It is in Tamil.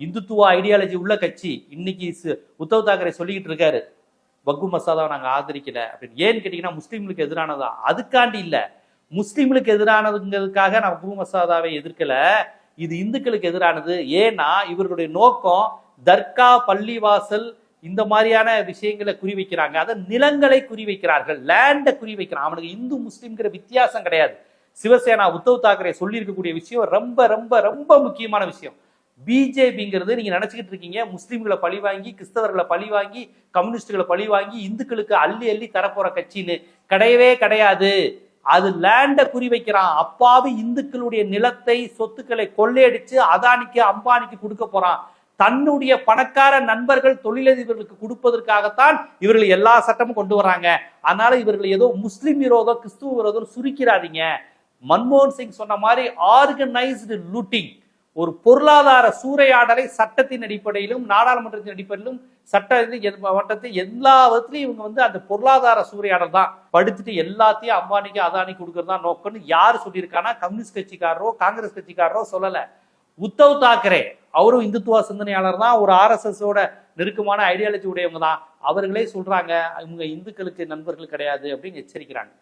இந்துத்துவ ஐடியாலஜி உள்ள கட்சி. இன்னைக்கு உத்தவ் தாக்கரே சொல்லிக்கிட்டு இருக்காரு வக்கு மசோதாவை நாங்க ஆதரிக்கல அப்படின்னு. ஏன்னு கேட்டீங்கன்னா முஸ்லீம்களுக்கு எதிரானதா? அதுக்காண்டி இல்ல, முஸ்லீம்களுக்கு எதிரானதுங்கிறதுக்காக நான் வக்கு மசோதாவை எதிர்க்கல, இது இந்துக்களுக்கு எதிரானது. ஏன்னா இவர்களுடைய நோக்கம் தர்கா, பள்ளிவாசல் இந்த மாதிரியான விஷயங்களை குறிவைக்கிறாங்க. அதை நிலங்களை குறிவைக்கிறார்கள், லேண்டை குறிவைக்கிறான். அவனுக்கு இந்து முஸ்லீம்ங்கிற வித்தியாசம் கிடையாது. சிவசேனா உத்தவ் தாக்கரே சொல்லி இருக்கக்கூடிய விஷயம் ரொம்ப ரொம்ப ரொம்ப முக்கியமான விஷயம். பிஜேபிங்கிறது நீங்க நினைச்சுக்கிட்டு இருக்கீங்க முஸ்லீம்களை பழி வாங்கி, கிறிஸ்தவர்களை பழி வாங்கி, கம்யூனிஸ்டுகளை பழி வாங்கி இந்துக்களுக்கு அள்ளி அள்ளி தரப்போற கட்சின்னு. கிடையவே கிடையாது. அது லேண்ட குறி வைக்கிறான். அப்பாவி இந்துக்களுடைய நிலத்தை, சொத்துக்களை கொள்ளையடிச்சு அதானிக்கு, அம்பானிக்கு கொடுக்க போறான். தன்னுடைய பணக்கார நண்பர்கள், தொழிலதிபர்களுக்கு கொடுப்பதற்காகத்தான் இவர்கள் எல்லா சட்டமும் கொண்டு வராங்க. அதனால இவர்கள் ஏதோ முஸ்லிம் விரோதம், கிறிஸ்துவ விரோதம் சுருக்கிறாதீங்க. மன்மோகன் சிங் சொன்ன மாதிரி ஆர்கனைஸ்டு லூட்டிங், ஒரு பொருளாதார சூறையாடலை சட்டத்தின் அடிப்படையிலும் நாடாளுமன்றத்தின் அடிப்படையிலும் சட்டத்தை எல்லா விதத்திலையும் இவங்க அந்த பொருளாதார சூறையாடல் தான். படுத்துட்டு எல்லாத்தையும் அம்பானிக்கு அதானிக்கு கொடுக்கறதா நோக்கம்னு யாரு சொல்லியிருக்கானா? கம்யூனிஸ்ட் கட்சிக்காரரோ காங்கிரஸ் கட்சிக்காரரோ சொல்லல. உத்தவ் தாக்கரே அவரும் இந்துத்துவ சிந்தனையாளர் தான், ஒரு RSSோட நெருக்கமான ஐடியாலஜி உடையவங்க தான். அவர்களே சொல்றாங்க இவங்க இந்துக்களுக்கு நண்பர்கள் கிடையாது அப்படின்னு எச்சரிக்கிறாங்க.